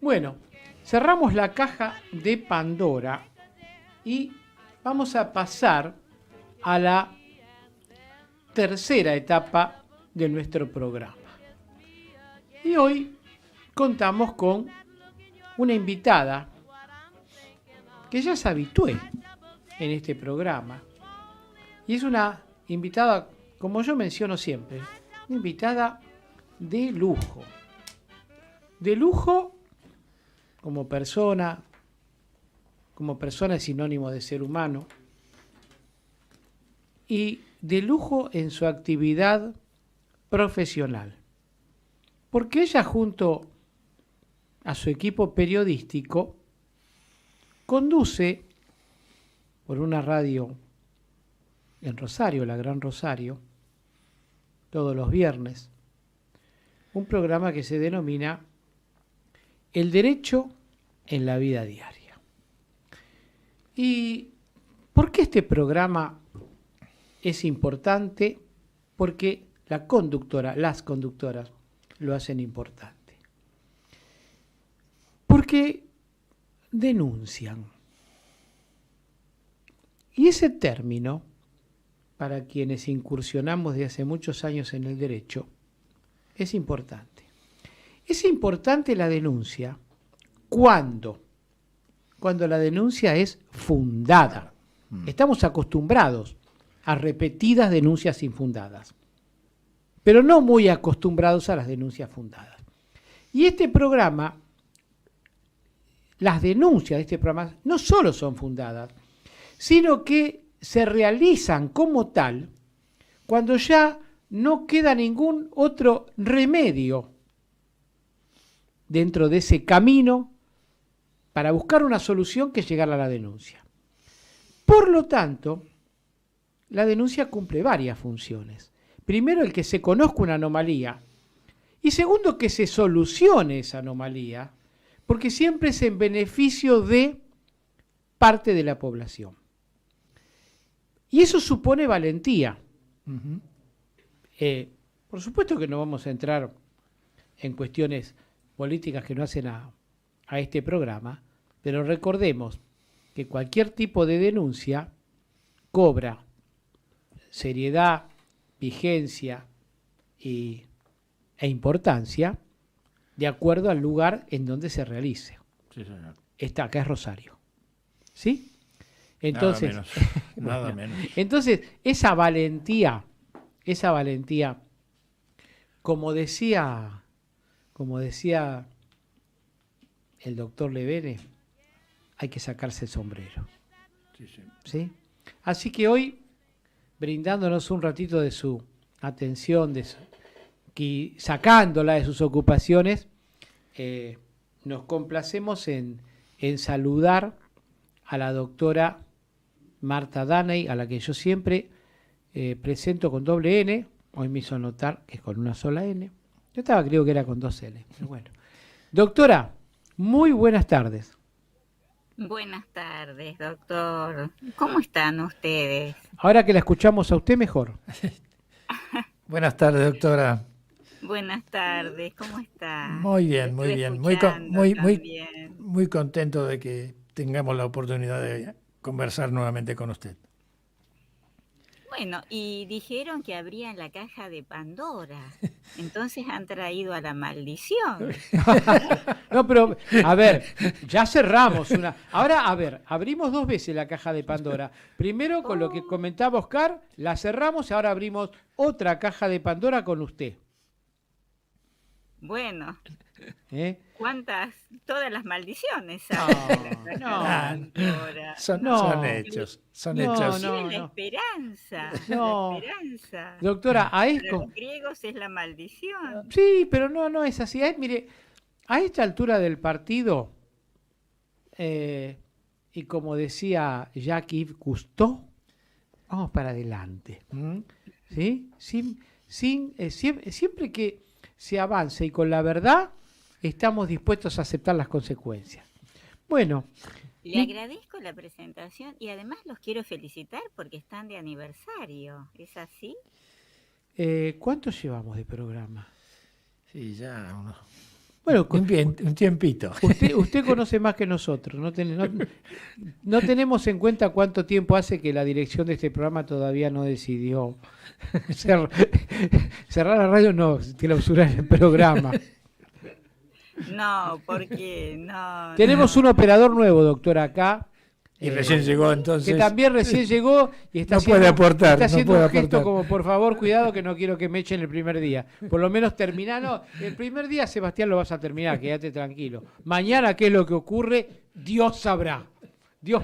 Bueno, cerramos la caja de Pandora y vamos a pasar a la tercera etapa de nuestro programa. Y hoy contamos con una invitada que ya se habitué en este programa. Y es una invitada, como yo menciono siempre, una invitada de lujo. De lujo como persona es sinónimo de ser humano, y de lujo en su actividad profesional. Porque ella, junto a su equipo periodístico, conduce por una radio en Rosario, la Gran Rosario, todos los viernes, un programa que se denomina El Derecho en la Vida Diaria. ¿Y por qué este programa es importante? Porque las conductoras lo hacen importante. Porque denuncian. Y ese término, para quienes incursionamos de hace muchos años en el derecho, es importante. Es importante la denuncia cuando la denuncia es fundada. Estamos acostumbrados a repetidas denuncias infundadas, pero no muy acostumbrados a las denuncias fundadas. Y este programa, las denuncias de este programa no solo son fundadas, sino que se realizan como tal cuando ya no queda ningún otro remedio dentro de ese camino para buscar una solución que llegar a la denuncia. Por lo tanto, la denuncia cumple varias funciones. Primero, el que se conozca una anomalía, y segundo, que se solucione esa anomalía, porque siempre es en beneficio de parte de la población. Y eso supone valentía. Por supuesto que no vamos a entrar en cuestiones políticas que no hacen a este programa, pero recordemos que cualquier tipo de denuncia cobra seriedad, vigencia e importancia de acuerdo al lugar en donde se realice. Sí, señor. Acá es Rosario. ¿Sí? Entonces, nada menos. Entonces, esa valentía, como decía el doctor Levene, hay que sacarse el sombrero. Sí, sí. ¿Sí? Así que hoy, brindándonos un ratito de su atención, sacándola de sus ocupaciones, nos complacemos en saludar a la doctora Marta Daney, a la que yo siempre presento con doble N. Hoy me hizo notar que es con una sola N. Yo creo que era con dos N, pero bueno. Doctora, muy buenas tardes. Buenas tardes, doctor. ¿Cómo están ustedes? Ahora que la escuchamos a usted, mejor. Buenas tardes, doctora. Buenas tardes, ¿cómo está? Muy bien, muy bien. Muy contento de que tengamos la oportunidad de conversar nuevamente con usted. Bueno, y dijeron que abrían la caja de Pandora. Entonces han traído a la maldición. No, pero, a ver, ya cerramos una. Ahora, a ver, abrimos dos veces la caja de Pandora. Primero, con lo que comentaba Oscar, la cerramos y ahora abrimos otra caja de Pandora con usted. Bueno. ¿Cuántas? Todas las maldiciones. Son hechos. La esperanza. No. La esperanza. Doctora, Para los griegos es la maldición. Sí, pero no es así. Mire, a esta altura del partido, y como decía Jacques Cousteau, vamos para adelante. ¿Sí? Siempre que se avance y con la verdad, estamos dispuestos a aceptar las consecuencias. Bueno. Le agradezco la presentación y además los quiero felicitar porque están de aniversario. ¿Es así? ¿Cuánto llevamos de programa? Sí, ya Bueno, un tiempito. Usted conoce más que nosotros. No tenemos en cuenta cuánto tiempo hace que la dirección de este programa todavía no decidió cerrar la radio, no, clausurar el programa. No, porque no. Tenemos un operador nuevo, doctora, acá. Y recién llegó, entonces. Que también recién llegó y está puede aportar. Está haciendo puede un gesto aportar. como, por favor, cuidado que no quiero que me echen el primer día. Por lo menos terminalo. El primer día, Sebastián, lo vas a terminar, quédate tranquilo. Mañana, ¿qué es lo que ocurre? Dios sabrá. Dios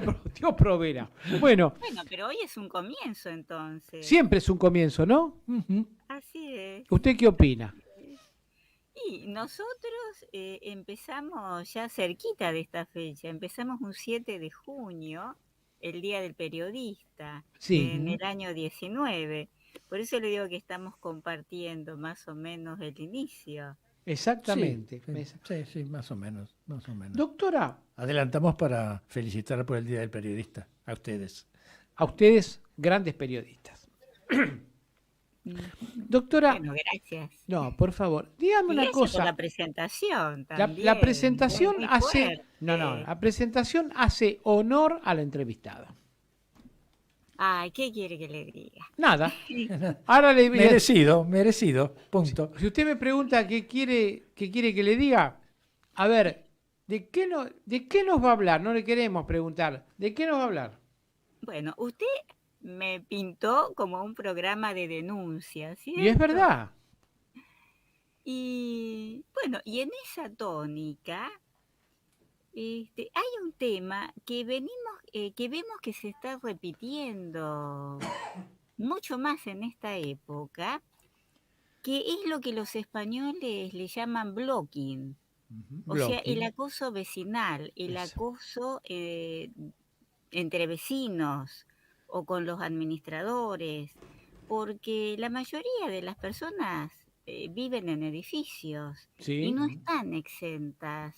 proveerá. Bueno, pero hoy es un comienzo, entonces. Siempre es un comienzo, ¿no? Así es. ¿Usted qué opina? Y nosotros empezamos ya cerquita de esta fecha, empezamos un 7 de junio, el Día del Periodista, Sí. en el año 19. Por eso le digo que estamos compartiendo más o menos el inicio. Exactamente. Sí, más o menos. Doctora. Adelantamos para felicitar por el Día del Periodista a ustedes. A ustedes, grandes periodistas. Doctora. Bueno, gracias. No, por favor, dígame una cosa. Por la presentación también. La presentación hace. Fuerte. La presentación hace honor a la entrevistada. Ay, ¿qué quiere que le diga? Nada. Ahora le merecido, punto. Si usted me pregunta qué quiere que le diga, a ver, ¿de qué nos va a hablar? No le queremos preguntar. ¿De qué nos va a hablar? Bueno, usted me pintó como un programa de denuncia, ¿cierto? Y es verdad. Y bueno, y en esa tónica hay un tema que vemos que se está repitiendo mucho más en esta época, que es lo que los españoles le llaman blocking. O sea, el acoso vecinal, el acoso entre vecinos o con los administradores, porque la mayoría de las personas viven en edificios y no están exentas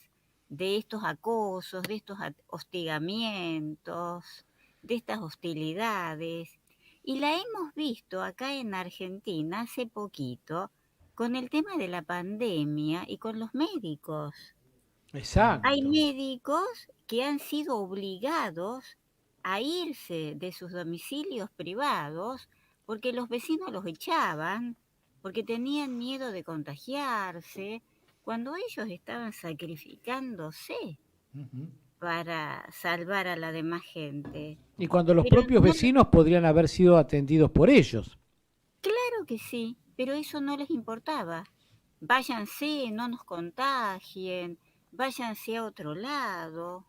de estos acosos, de estos hostigamientos, de estas hostilidades. Y la hemos visto acá en Argentina hace poquito con el tema de la pandemia y con los médicos. Exacto. Hay médicos que han sido obligados a irse de sus domicilios privados porque los vecinos los echaban, porque tenían miedo de contagiarse, cuando ellos estaban sacrificándose para salvar a la demás gente. Y cuando los propios vecinos podrían haber sido atendidos por ellos. Claro que sí, pero eso no les importaba. Váyanse, no nos contagien, váyanse a otro lado.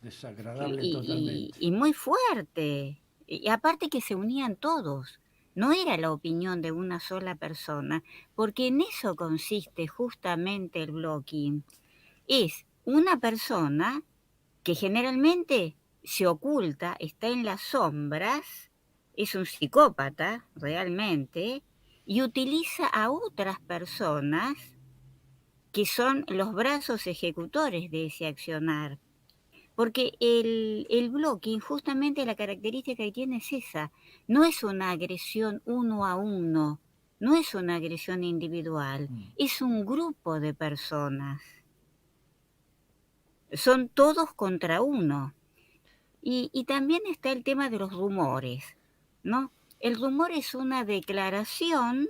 Desagradable totalmente. Y muy fuerte. Y aparte que se unían todos. No era la opinión de una sola persona, porque en eso consiste justamente el blocking. Es una persona que generalmente se oculta, está en las sombras, es un psicópata realmente, y utiliza a otras personas que son los brazos ejecutores de ese accionar. Porque el blocking, justamente la característica que tiene es esa. No es una agresión uno a uno, no es una agresión individual, es un grupo de personas. Son todos contra uno. Y también está el tema de los rumores, ¿no? El rumor es una declaración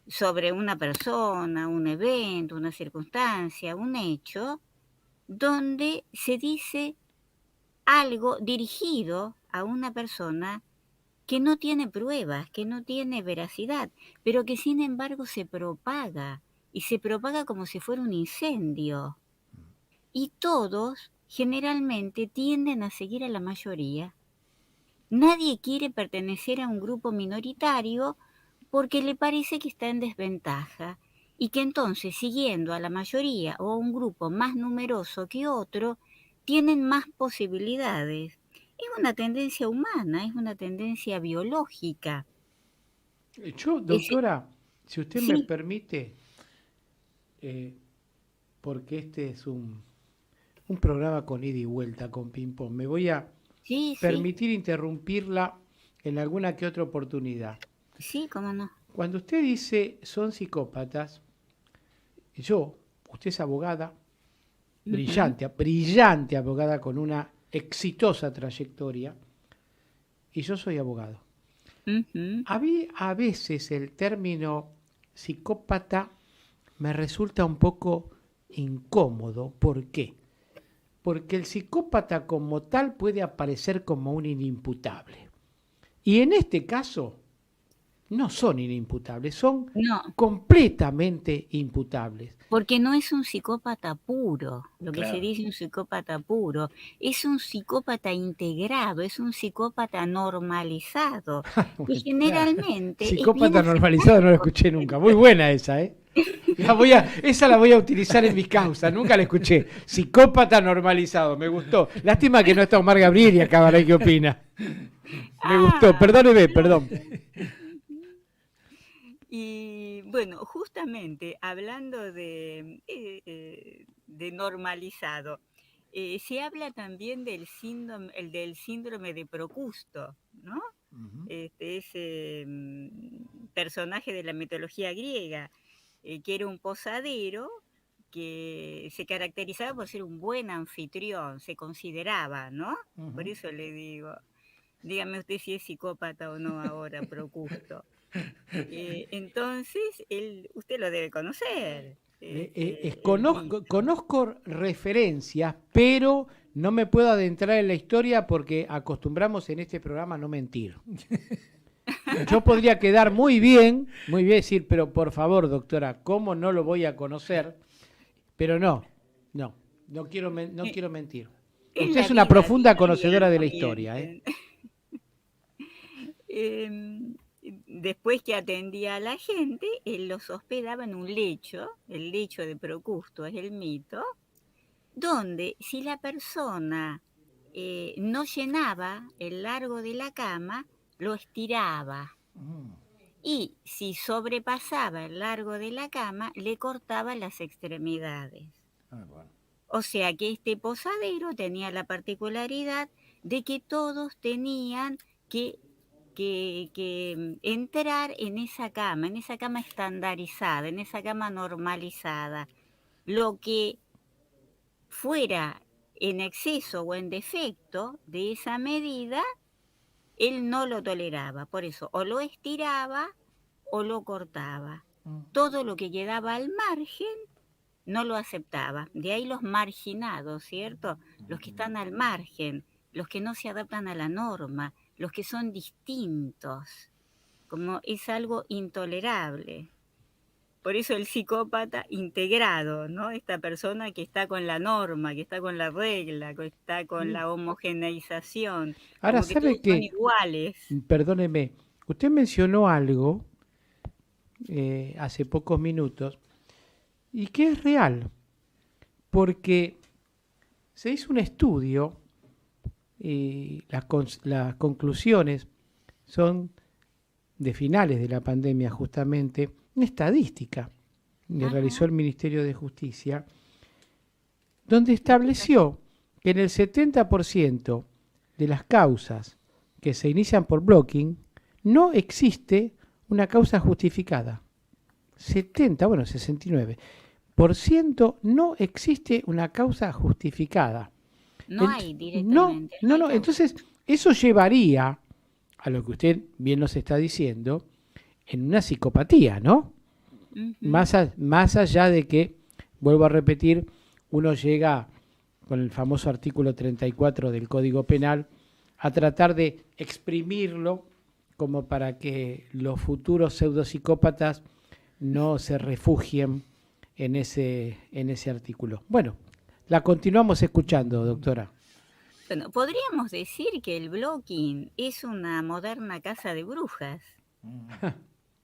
sobre una persona, un evento, una circunstancia, un hecho, donde se dice algo dirigido a una persona que no tiene pruebas, que no tiene veracidad, pero que sin embargo se propaga, y se propaga como si fuera un incendio. Y todos generalmente tienden a seguir a la mayoría. Nadie quiere pertenecer a un grupo minoritario porque le parece que está en desventaja y que entonces, siguiendo a la mayoría o a un grupo más numeroso que otro, tienen más posibilidades. Es una tendencia humana, es una tendencia biológica. Yo, doctora, si usted me permite, porque este es un programa con ida y vuelta, con ping-pong, me voy a permitir interrumpirla en alguna que otra oportunidad. Sí, cómo no. Cuando usted dice son psicópatas, yo usted es abogada, brillante abogada con una exitosa trayectoria, y yo soy abogado. A veces el término psicópata me resulta un poco incómodo. ¿Por qué? Porque el psicópata como tal puede aparecer como un inimputable. Y en este caso no son inimputables, son completamente imputables. Porque no es un psicópata puro, lo que Claro. se dice un psicópata puro, es un psicópata integrado, es un psicópata normalizado. Bueno, Y generalmente es bien psicópata aceptado normalizado no lo por escuché nunca. Muy buena esa, ¿eh? Esa la voy a utilizar en mis causas, nunca la escuché. Psicópata normalizado, me gustó. Lástima que no está Omar Gabriel acá, ¿qué opina? Me gustó, perdóneme, perdón. Y bueno, justamente hablando de normalizado, se habla también del síndrome de Procusto, ¿no? Ese personaje de la mitología griega, que era un posadero que se caracterizaba por ser un buen anfitrión, se consideraba, ¿no? Por eso le digo, dígame usted si es psicópata o no ahora, Procusto. Entonces, usted lo debe conocer. Conozco referencias, pero no me puedo adentrar en la historia porque acostumbramos en este programa a no mentir. Yo podría quedar muy bien decir, pero por favor, doctora, ¿cómo no lo voy a conocer? Pero no quiero mentir. Usted es una profunda conocedora de la historia, ¿eh? Después que atendía a la gente, él los hospedaba en un lecho, el lecho de Procusto es el mito, donde si la persona no llenaba el largo de la cama, lo estiraba. Y si sobrepasaba el largo de la cama, le cortaba las extremidades. O sea que este posadero tenía la particularidad de que todos tenían que entrar en esa cama estandarizada, en esa cama normalizada. Lo que fuera en exceso o en defecto de esa medida, él no lo toleraba. Por eso o lo estiraba o lo cortaba. Todo lo que quedaba al margen no lo aceptaba. De ahí los marginados, ¿cierto? Los que están al margen, los que no se adaptan a la norma, los que son distintos, como es algo intolerable. Por eso el psicópata integrado, ¿no? Esta persona que está con la norma, que está con la regla, que está con la homogeneización, Ahora, como que todos ¿sabe son qué? iguales. Perdóneme, usted mencionó algo hace pocos minutos y que es real, porque se hizo un estudio y las conclusiones son de finales de la pandemia justamente, una estadística que realizó el Ministerio de Justicia, donde estableció que en el 70% de las causas que se inician por blocking no existe una causa justificada. 69% no existe una causa justificada. No hay directamente. No. Entonces, eso llevaría a lo que usted bien nos está diciendo, en una psicopatía, ¿no? Más allá de que, vuelvo a repetir, uno llega con el famoso artículo 34 del Código Penal a tratar de exprimirlo como para que los futuros pseudopsicópatas no se refugien en ese artículo. Bueno, la continuamos escuchando, doctora. Bueno, podríamos decir que el blocking es una moderna casa de brujas.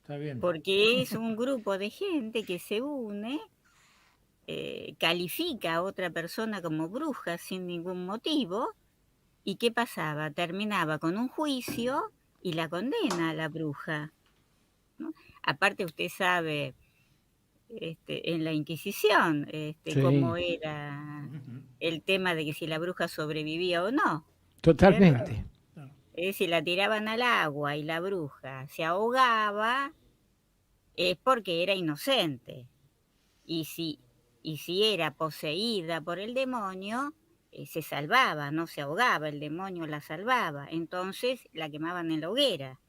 Está bien. Porque es un grupo de gente que se une, califica a otra persona como bruja sin ningún motivo. ¿Y qué pasaba? Terminaba con un juicio y la condena a la bruja, ¿no? Aparte usted sabe, en la Inquisición, Sí. cómo era el tema de que si la bruja sobrevivía o no. Totalmente. Si la tiraban al agua y la bruja se ahogaba, es porque era inocente. Y si y si era poseída por el demonio, se salvaba, no se ahogaba, el demonio la salvaba, entonces la quemaban en la hoguera.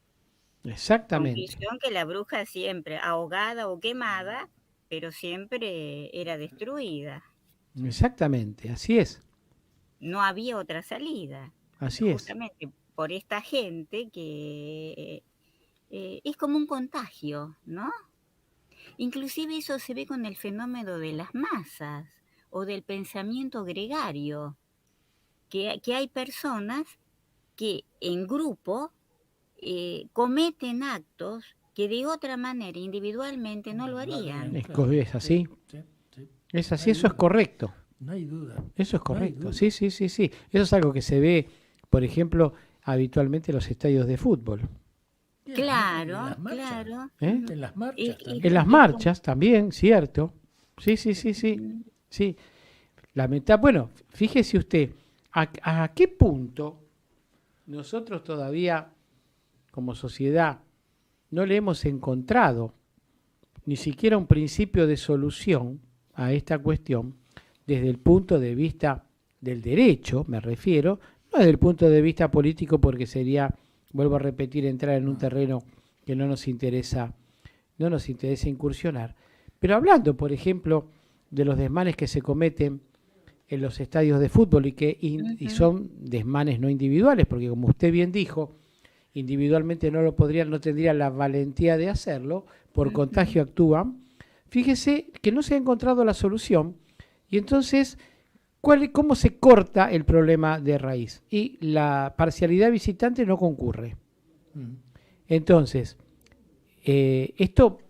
Exactamente. Conclusión que la bruja siempre ahogada o quemada, pero siempre era destruida. Exactamente, así es. No había otra salida. Así es. Justamente por esta gente que es como un contagio, ¿no? Inclusive eso se ve con el fenómeno de las masas o del pensamiento gregario, que hay personas que en grupo cometen actos que de otra manera individualmente no lo harían. Es así. Sí, sí. Es así, eso es correcto. No hay duda. Eso es correcto. Sí. Eso es algo que se ve, por ejemplo, habitualmente en los estadios de fútbol. Claro, claro. En las marchas también. En las marchas también, cierto. Sí. Bueno, fíjese usted, ¿a qué punto nosotros todavía, como sociedad, no le hemos encontrado ni siquiera un principio de solución a esta cuestión desde el punto de vista del derecho, me refiero, no desde el punto de vista político, porque sería, vuelvo a repetir, entrar en un terreno que no nos interesa incursionar. Pero hablando, por ejemplo, de los desmanes que se cometen en los estadios de fútbol y son desmanes no individuales, porque como usted bien dijo, individualmente no tendrían la valentía de hacerlo, por contagio actúan. Fíjese que no se ha encontrado la solución y entonces, ¿cómo se corta el problema de raíz? Y la parcialidad visitante no concurre. Entonces, esto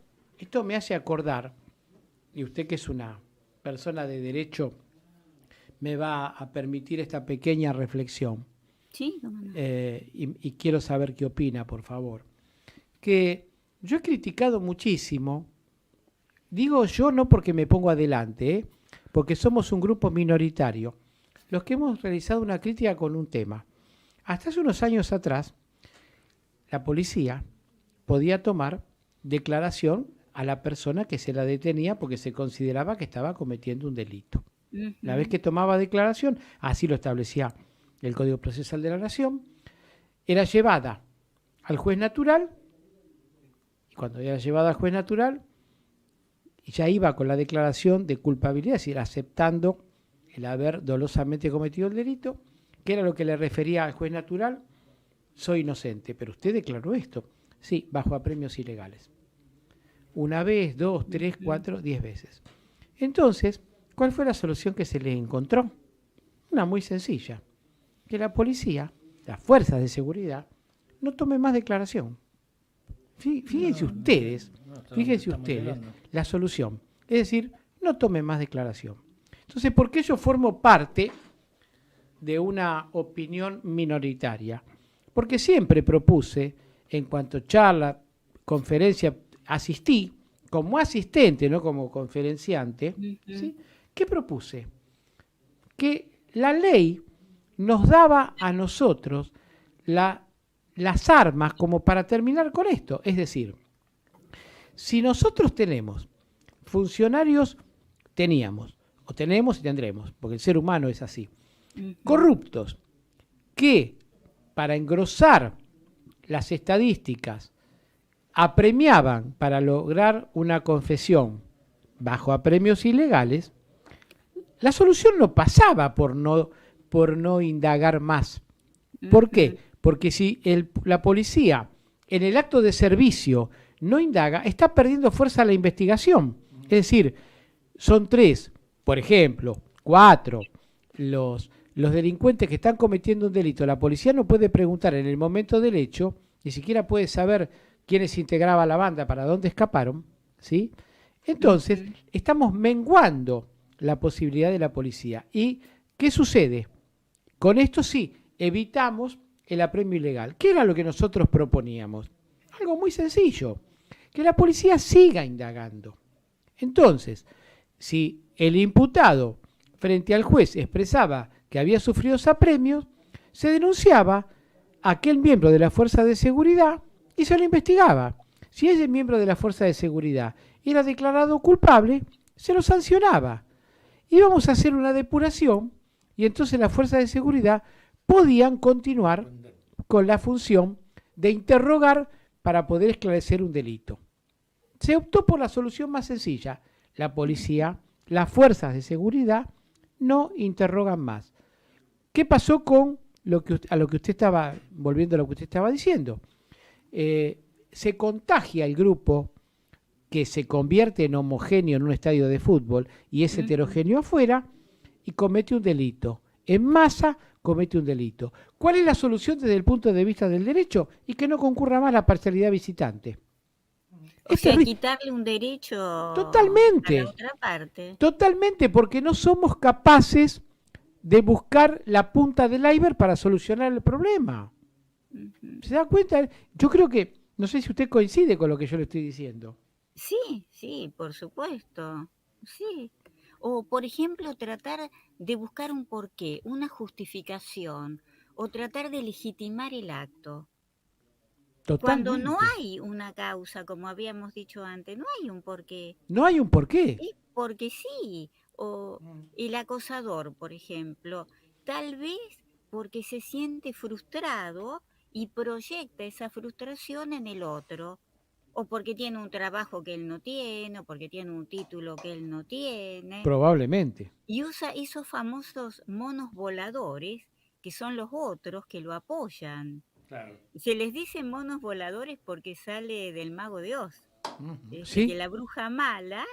me hace acordar, y usted que es una persona de derecho me va a permitir esta pequeña reflexión. Sí, cómo no. Y quiero saber qué opina, por favor. Que yo he criticado muchísimo, digo yo no porque me pongo adelante, porque somos un grupo minoritario, los que hemos realizado una crítica con un tema. Hasta hace unos años atrás, la policía podía tomar declaración a la persona que se la detenía porque se consideraba que estaba cometiendo un delito. La vez que tomaba declaración, así lo establecía el Código Procesal de la Nación, era llevada al juez natural, y cuando era llevada al juez natural, ya iba con la declaración de culpabilidad, es decir, aceptando el haber dolosamente cometido el delito, que era lo que le refería al juez natural: soy inocente, pero usted declaró esto. Sí, bajo apremios ilegales. Una vez, 2, 3, 4, 10 veces. Entonces, ¿cuál fue la solución que se le encontró? Una muy sencilla: que la policía, las fuerzas de seguridad, no tomen más declaración. Fíjense ustedes la solución. Es decir, no tomen más declaración. Entonces, ¿por qué yo formo parte de una opinión minoritaria? Porque siempre propuse, en cuanto charla, conferencia, asistí como asistente, no como conferenciante, ¿sí? ¿Qué propuse? Que la ley nos daba a nosotros las armas como para terminar con esto. Es decir, si nosotros tenemos funcionarios, teníamos, o tenemos y tendremos, porque el ser humano es así, corruptos, que para engrosar las estadísticas apremiaban para lograr una confesión bajo apremios ilegales, la solución no pasaba por no indagar más. ¿Por qué? Porque si la policía en el acto de servicio no indaga, está perdiendo fuerza la investigación. Es decir, son 3, por ejemplo, 4, los delincuentes que están cometiendo un delito. La policía no puede preguntar en el momento del hecho, ni siquiera puede saber quiénes integraba la banda, para dónde escaparon, ¿sí? Entonces, estamos menguando la posibilidad de la policía. ¿Y qué sucede? Con esto sí, evitamos el apremio ilegal. ¿Qué era lo que nosotros proponíamos? Algo muy sencillo, que la policía siga indagando. Entonces, si el imputado frente al juez expresaba que había sufrido apremios, se denunciaba a aquel miembro de la fuerza de seguridad y se lo investigaba. Si ese miembro de la fuerza de seguridad era declarado culpable, se lo sancionaba. íbamos a hacer una depuración y entonces las fuerzas de seguridad podían continuar con la función de interrogar para poder esclarecer un delito. Se optó por la solución más sencilla. La policía, las fuerzas de seguridad no interrogan más. ¿Qué pasó con a lo que usted estaba, volviendo a lo que usted estaba diciendo? Se contagia el grupo que se convierte en homogéneo en un estadio de fútbol y es heterogéneo afuera y comete un delito. En masa comete un delito. ¿Cuál es la solución desde el punto de vista del derecho? Y que no concurra más la parcialidad visitante. O sea, quitarle un derecho totalmente, a la otra parte. Totalmente, porque no somos capaces de buscar la punta del iceberg para solucionar el problema. ¿Se da cuenta? Yo creo que, no sé si usted coincide con lo que yo le estoy diciendo. Sí, por supuesto. Sí. O, por ejemplo, tratar de buscar un porqué, una justificación, o tratar de legitimar el acto. Totalmente. Cuando no hay una causa, como habíamos dicho antes, no hay un porqué. No hay un porqué. Es porque sí. O el acosador, por ejemplo, tal vez porque se siente frustrado y proyecta esa frustración en el otro. O porque tiene un trabajo que él no tiene, o porque tiene un título que él no tiene. Probablemente. Y usa esos famosos monos voladores, que son los otros que lo apoyan. Claro. Se les dice monos voladores porque sale del Mago de Oz. ¿Sí? Que la bruja mala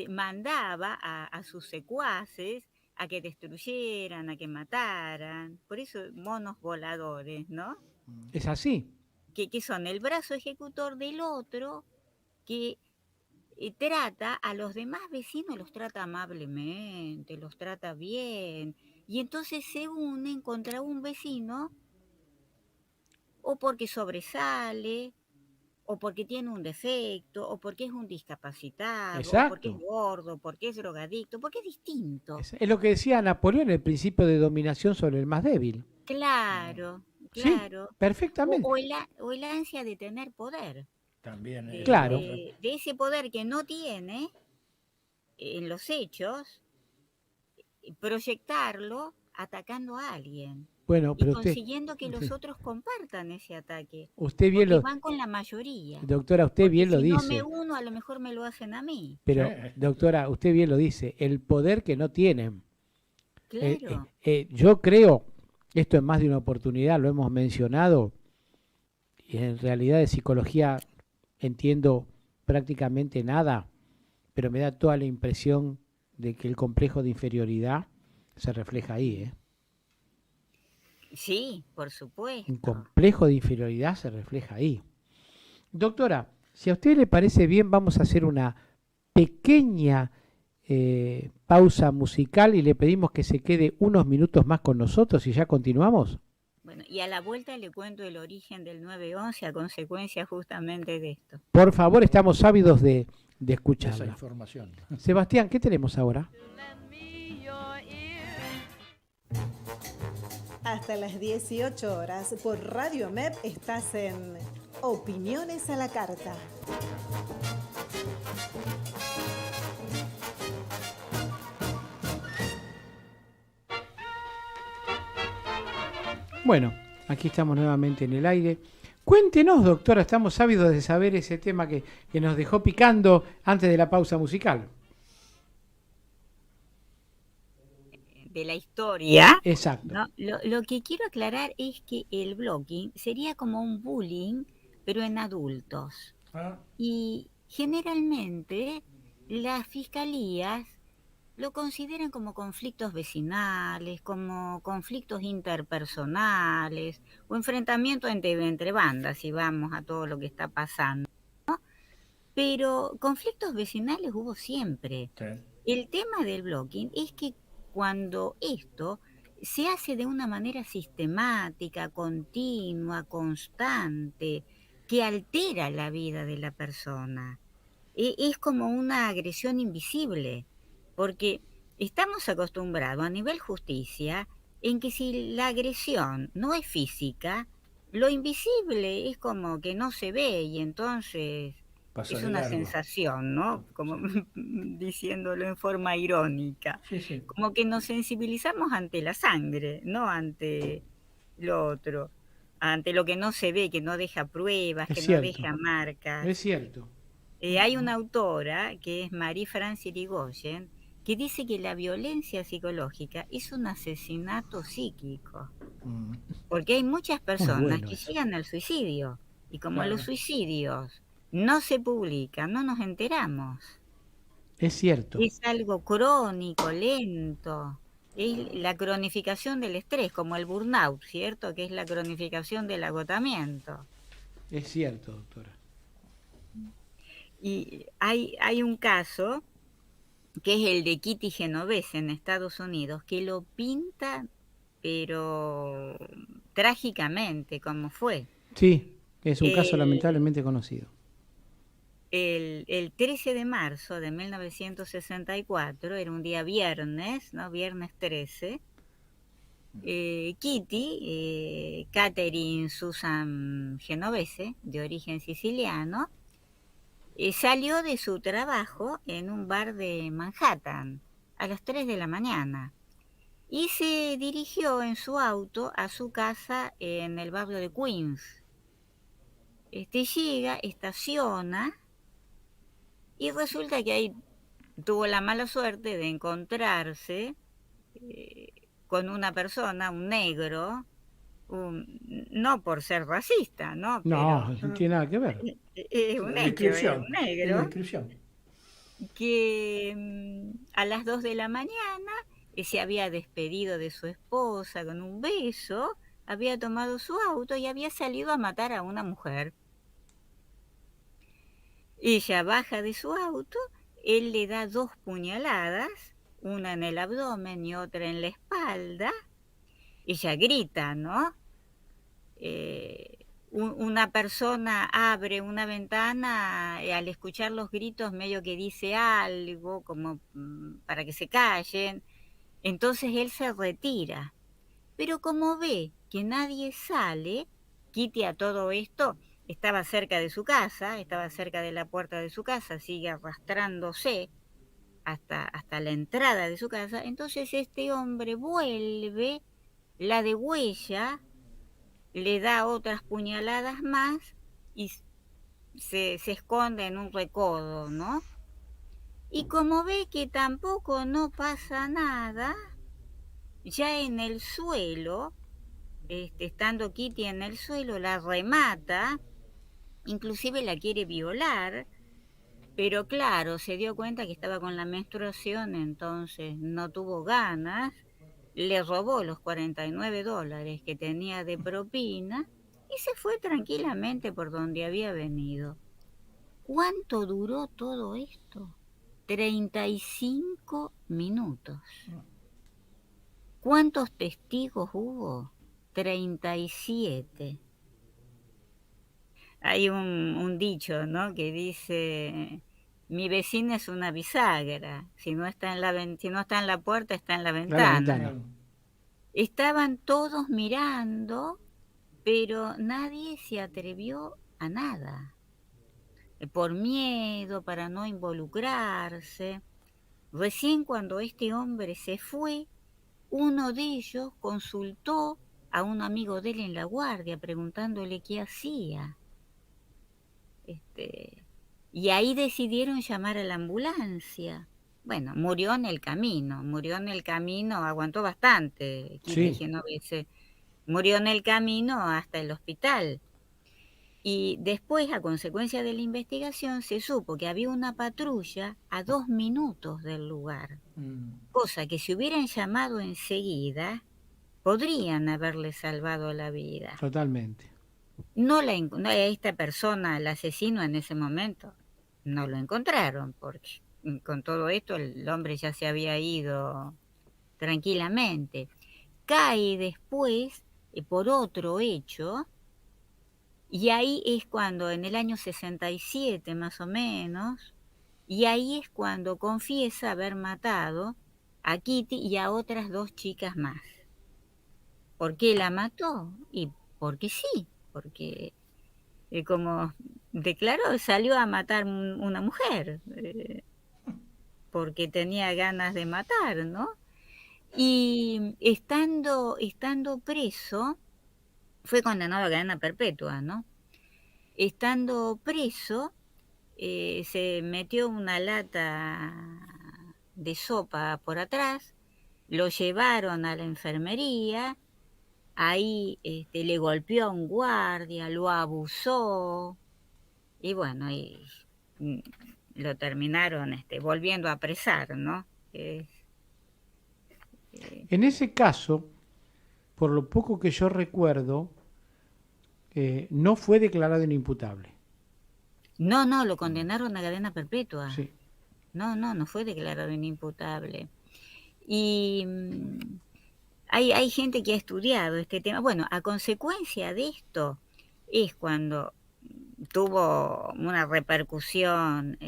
mandaba a sus secuaces a que destruyeran, a que mataran. Por eso monos voladores, ¿no? Es así. Que son el brazo ejecutor del otro que trata a los demás vecinos, los trata amablemente, los trata bien, y entonces se unen contra un vecino o porque sobresale, o porque tiene un defecto, o porque es un discapacitado, Exacto. o porque es gordo, porque es drogadicto, porque es distinto. Es lo que decía Napoleón, el principio de dominación sobre el más débil. Claro. Sí, perfectamente. O el ansia de tener poder. También. Claro. De ese poder que no tiene en los hechos, proyectarlo atacando a alguien. Bueno, pero y consiguiendo que los otros compartan ese ataque. Usted bien porque van con la mayoría. Doctora, usted porque bien lo si dice. Si no me uno, a lo mejor me lo hacen a mí. Pero, doctora, usted bien lo dice, el poder que no tienen. Claro. Yo creo, esto en más de una oportunidad lo hemos mencionado, y en realidad de psicología entiendo prácticamente nada, pero me da toda la impresión de que el complejo de inferioridad se refleja ahí, Sí, por supuesto. Un complejo de inferioridad se refleja ahí. Doctora, si a usted le parece bien, vamos a hacer una pequeña pausa musical y le pedimos que se quede unos minutos más con nosotros y ya continuamos. Bueno, y a la vuelta le cuento el origen del 911 a consecuencia justamente de esto. Por favor, estamos ávidos de escucharla. Esa información. Sebastián, ¿qué tenemos ahora? Hasta las 18 horas por Radio MEP estás en Opiniones a la Carta. Bueno, aquí estamos nuevamente en el aire. Cuéntenos, doctora, estamos ávidos de saber ese tema que nos dejó picando antes de la pausa musical. De la historia. Exacto. ¿No? Lo que quiero aclarar es que el blocking sería como un bullying, pero en adultos. Y generalmente las fiscalías lo consideran como conflictos vecinales, como conflictos interpersonales o enfrentamientos entre bandas, si vamos a todo lo que está pasando, ¿no? Pero conflictos vecinales hubo siempre. Sí. El tema del blocking es que cuando esto se hace de una manera sistemática, continua, constante, que altera la vida de la persona, es como una agresión invisible, porque estamos acostumbrados a nivel justicia en que si la agresión no es física, lo invisible es como que no se ve y entonces es una sensación, ¿no? Como diciéndolo en forma irónica. Sí, sí. Como que nos sensibilizamos ante la sangre, no ante lo otro, ante lo que no se ve, que no deja pruebas, Es que no cierto, deja marcas. es cierto. Hay una autora, que es Marie-France Irigoyen, que dice que la violencia psicológica es un asesinato psíquico, porque hay muchas Muy personas bueno que eso. llegan al suicidio, y como Claro. los suicidios no se publican, no nos enteramos. Es cierto. Es algo crónico, lento. Es la cronificación del estrés, como el burnout, ¿cierto? Que es la cronificación del agotamiento. Es cierto, doctora. Y hay un caso, que es el de Kitty Genovese en Estados Unidos, que lo pinta, pero trágicamente, como fue. Sí, es un caso El, lamentablemente conocido. el 13 de marzo de 1964, era un día viernes, ¿no? Viernes 13, Kitty, Catherine Susan Genovese, de origen siciliano, salió de su trabajo en un bar de Manhattan a las 3 de la mañana y se dirigió en su auto a su casa en el barrio de Queens. Llega, estaciona y resulta que ahí tuvo la mala suerte de encontrarse con una persona, un negro, no por ser racista, ¿no? Pero No, no tiene nada que ver. es un hecho, es un Es la negro descripción. que a las 2 de la mañana se había despedido de su esposa con un beso, había tomado su auto y había salido a matar a una mujer. Ella baja de su auto, él le da 2 puñaladas, una en el abdomen y otra en la espalda. Ella grita, ¿no? Una persona abre una ventana, al escuchar los gritos medio que dice algo, como para que se callen. Entonces él se retira. Pero como ve que nadie sale, Kitty a todo esto estaba cerca de su casa, estaba cerca de la puerta de su casa, sigue arrastrándose hasta la entrada de su casa. Entonces este hombre vuelve, la degüella, le da otras puñaladas más y se esconde en un recodo, ¿no? Y como ve que tampoco no pasa nada, ya en el suelo, estando Kitty en el suelo, la remata, inclusive la quiere violar, pero claro, se dio cuenta que estaba con la menstruación, entonces no tuvo ganas, le robó los $49 que tenía de propina y se fue tranquilamente por donde había venido. ¿Cuánto duró todo esto? 35 minutos. ¿Cuántos testigos hubo? 37. Hay un dicho, ¿no? Que dice, mi vecina es una bisagra, si no está en la puerta, está en la A la ventana. ventana. Estaban todos mirando, pero nadie se atrevió a nada, por miedo, para no involucrarse. Recién cuando este hombre se fue, uno de ellos consultó a un amigo de él en la guardia, preguntándole qué hacía. Y ahí decidieron llamar a la ambulancia. Bueno, murió en el camino, aguantó bastante, Kitty Sí, Genovese. Murió en el camino hasta el hospital. Y después, a consecuencia de la investigación, se supo que había una patrulla a 2 minutos del lugar. Cosa que si hubieran llamado enseguida, podrían haberle salvado la vida. totalmente. No esta persona, el asesino en ese momento, no lo encontraron, porque con todo esto el hombre ya se había ido tranquilamente. Cae después por otro hecho, y ahí es cuando, en el año 67 más o menos, y ahí es cuando confiesa haber matado a Kitty y a otras 2 chicas más. ¿Por qué la mató? Y porque sí, porque como declaró, salió a matar una mujer, porque tenía ganas de matar, ¿no? Y estando preso, fue condenado a cadena perpetua, ¿no? Estando preso, se metió una lata de sopa por atrás, lo llevaron a la enfermería, ahí le golpeó a un guardia, lo abusó, y bueno, mm, lo terminaron volviendo a apresar, ¿no? Eh, En ese caso, por lo poco que yo recuerdo, no fue declarado inimputable. no, lo condenaron a cadena perpetua. Sí. No fue declarado inimputable. Y hay gente que ha estudiado este tema. Bueno, a consecuencia de esto es cuando tuvo una repercusión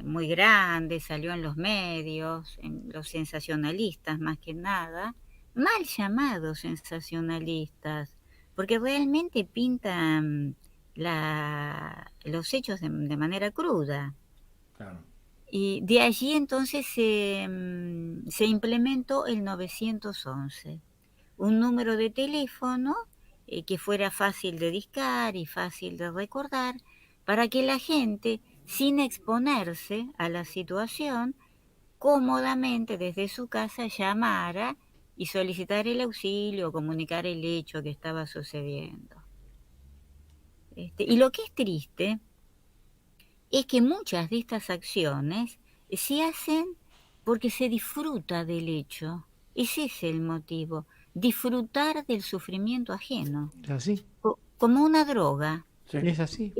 muy grande, salió en los medios, en los sensacionalistas más que nada, mal llamados sensacionalistas, porque realmente pintan los hechos de manera cruda. Claro. Y de allí entonces se implementó el 911, un número de teléfono que fuera fácil de discar y fácil de recordar, para que la gente, sin exponerse a la situación, cómodamente desde su casa llamara y solicitar el auxilio o comunicar el hecho que estaba sucediendo. Y lo que es triste es que muchas de estas acciones se hacen porque se disfruta del hecho. Ese es el motivo, disfrutar del sufrimiento ajeno. ¿Es así? Como una droga. Sí. ¿Es así?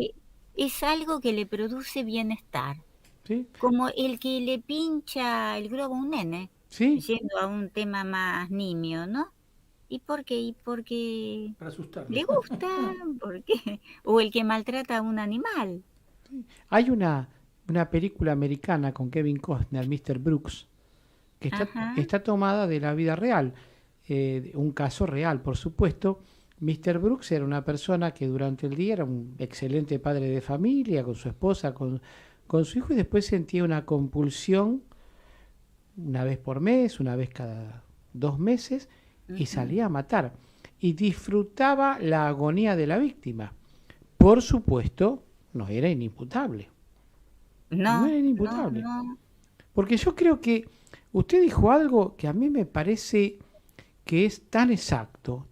Es algo que le produce bienestar. ¿Sí? Como el que le pincha el globo a un nene, ¿Sí? yendo a un tema más nimio, ¿no? ¿Y por qué? Y porque Para asustarlo. le gusta, ¿por qué? O el que maltrata a un animal. Hay una película americana con Kevin Costner, Mr. Brooks, que está tomada de la vida real, un caso real, por supuesto. Mr. Brooks era una persona que durante el día era un excelente padre de familia, con su esposa, con su hijo, y después sentía una compulsión una vez por mes, una vez cada 2 meses, y salía a matar. Y disfrutaba la agonía de la víctima. Por supuesto, no era inimputable. No era inimputable. No. Porque yo creo que usted dijo algo que a mí me parece que es tan exacto.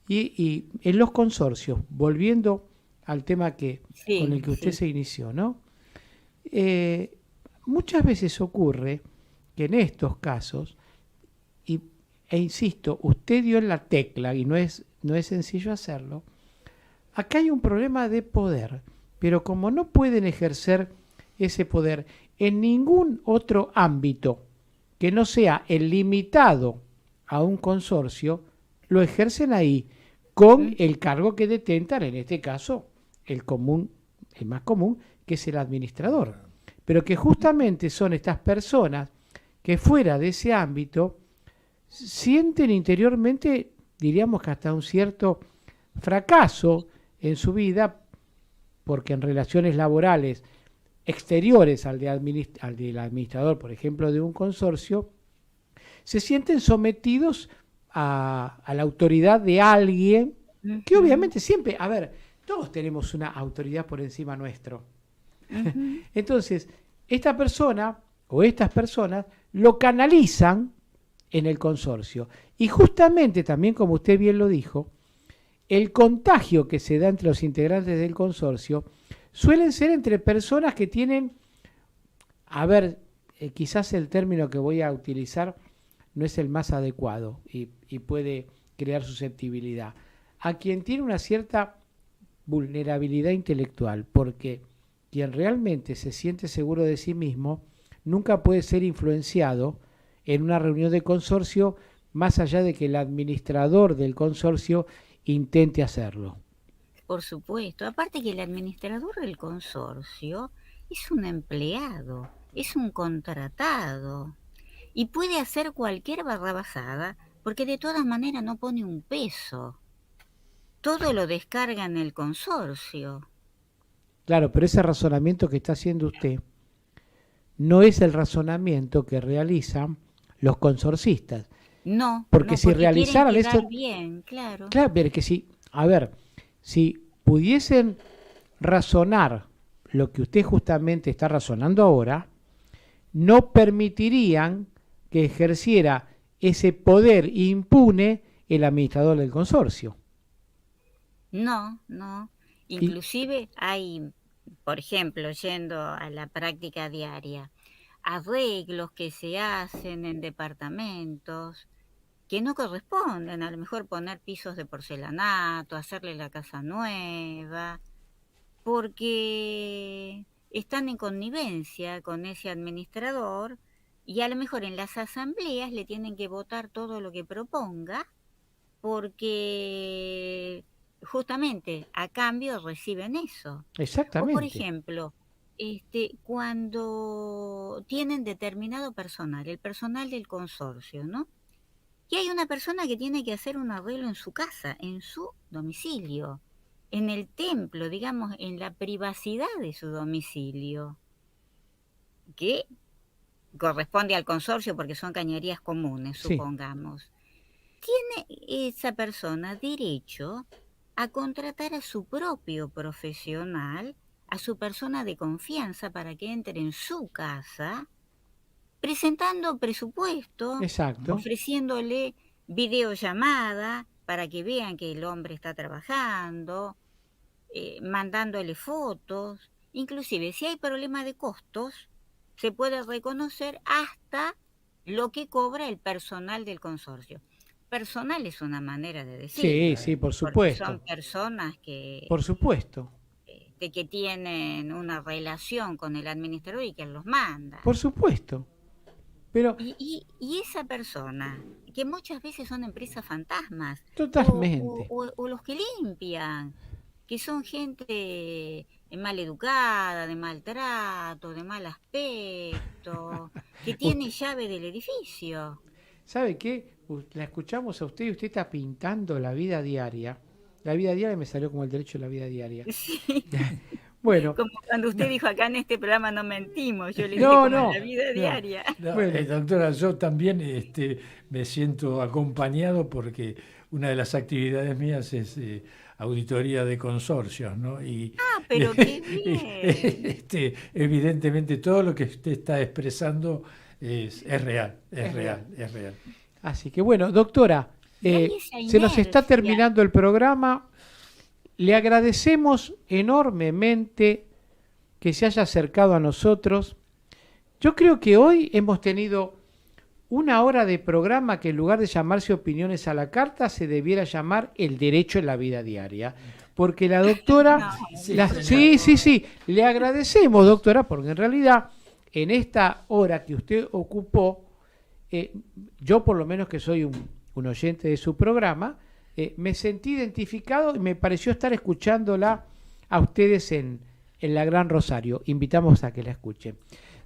Y en los consorcios, volviendo al tema con el que usted se inició, ¿no? Muchas veces ocurre que en estos casos, e insisto, usted dio en la tecla y no es sencillo hacerlo, acá hay un problema de poder, pero como no pueden ejercer ese poder en ningún otro ámbito que no sea el limitado a un consorcio, lo ejercen ahí con el cargo que detentan, en este caso el más común, que es el administrador. Pero que justamente son estas personas que fuera de ese ámbito sienten interiormente, diríamos que hasta un cierto fracaso en su vida, porque en relaciones laborales exteriores al del administrador, por ejemplo, de un consorcio, se sienten sometidos a la autoridad de alguien que obviamente siempre, a ver, todos tenemos una autoridad por encima nuestro. Entonces, esta persona o estas personas lo canalizan en el consorcio. Y justamente también, como usted bien lo dijo, el contagio que se da entre los integrantes del consorcio suelen ser entre personas que tienen, a ver, quizás el término que voy a utilizar no es el más adecuado y puede crear susceptibilidad, a quien tiene una cierta vulnerabilidad intelectual, porque quien realmente se siente seguro de sí mismo nunca puede ser influenciado en una reunión de consorcio más allá de que el administrador del consorcio intente hacerlo. Por supuesto, aparte que el administrador del consorcio es un empleado, es un contratado y puede hacer cualquier barrabasada porque de todas maneras no pone un peso. Todo lo descarga en el consorcio. Claro, pero ese razonamiento que está haciendo usted no es el razonamiento que realizan los consorcistas. No, porque no, si realizaran quieren quedar esto, bien, claro. claro, pero que si, a ver, si pudiesen razonar lo que usted justamente está razonando ahora, no permitirían que ejerciera ese poder impune el administrador del consorcio. No, no. Inclusive hay, por ejemplo, yendo a la práctica diaria, arreglos que se hacen en departamentos que no corresponden, a lo mejor poner pisos de porcelanato, hacerle la casa nueva, porque están en connivencia con ese administrador y a lo mejor en las asambleas le tienen que votar todo lo que proponga porque justamente a cambio reciben eso. O por Exactamente. ejemplo, cuando tienen determinado personal, el personal del consorcio, ¿no? Y hay una persona que tiene que hacer un arreglo en su casa, en su domicilio, en el templo, digamos, en la privacidad de su domicilio, que corresponde al consorcio porque son cañerías comunes, Sí. supongamos. ¿Tiene esa persona derecho a contratar a su propio profesional, a su persona de confianza para que entre en su casa, presentando presupuesto, Exacto. ofreciéndole videollamada para que vean que el hombre está trabajando, mandándole fotos? Inclusive, si hay problema de costos, se puede reconocer hasta lo que cobra el personal del consorcio. Personal es una manera de decir. Sí, sí, por Porque supuesto. son personas que, Por supuesto. que tienen una relación con el administrador y que los manda. Por supuesto. Pero Y esa persona, que muchas veces son empresas fantasmas, totalmente. o los que limpian, que son gente mal educada, de maltrato, de mal aspecto, que tiene llave del edificio. ¿Sabe qué? La escuchamos a usted y usted está pintando la vida diaria. La vida diaria me salió como el derecho de la vida diaria. Sí. Bueno. Como cuando usted dijo acá en este programa no mentimos, yo le dije No, como no, la vida diaria. No, Bueno. doctora, yo también me siento acompañado porque una de las actividades mías es auditoría de consorcios, ¿no? Pero qué bien. Evidentemente todo lo que usted está expresando es real, es real. Así que bueno, doctora, se nos está terminando el programa. Le agradecemos enormemente que se haya acercado a nosotros. Yo creo que hoy hemos tenido una hora de programa que en lugar de llamarse Opiniones a la Carta se debiera llamar El Derecho en la Vida Diaria. Porque la doctora... Sí, le agradecemos, doctora, porque en realidad en esta hora que usted ocupó, yo por lo menos que soy un oyente de su programa, me sentí identificado y me pareció estar escuchándola a ustedes en la Gran Rosario. Invitamos a que la escuchen.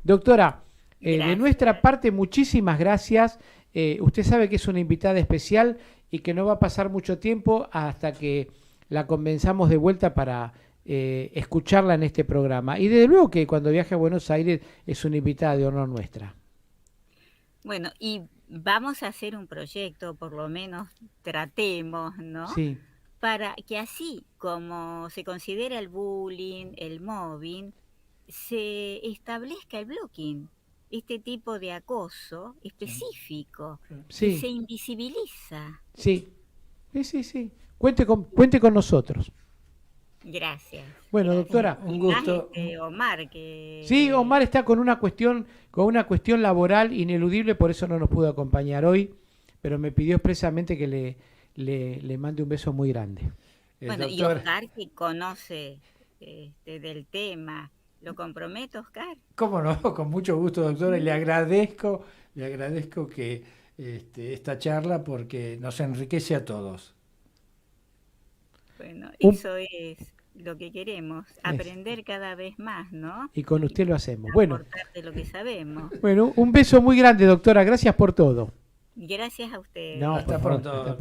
Doctora, de nuestra parte, muchísimas gracias. Usted sabe que es una invitada especial y que no va a pasar mucho tiempo hasta que la convenzamos de vuelta para escucharla en este programa. Y desde luego que cuando viaje a Buenos Aires es una invitada de honor nuestra. Bueno, y vamos a hacer un proyecto, por lo menos tratemos, ¿no? Sí. Para que así como se considera el bullying, el mobbing, se establezca el blocking, este tipo de acoso específico, Sí. que se invisibiliza. Sí. Cuente con nosotros. Gracias. Bueno, doctora, un gusto. Omar, que... Sí, Omar está con una cuestión laboral ineludible, por eso no nos pudo acompañar hoy, pero me pidió expresamente que le mande un beso muy grande. Bueno, y Oscar, que conoce del tema, ¿lo comprometo, Oscar? ¿Cómo no? Con mucho gusto, doctora, y le agradezco que esta charla porque nos enriquece a todos. Bueno, eso es lo que queremos, aprender cada vez más, ¿no? Y con usted lo hacemos. Bueno, aportar de lo que sabemos. Bueno, un beso muy grande, doctora. Gracias por todo. Gracias a usted. No, hasta pronto.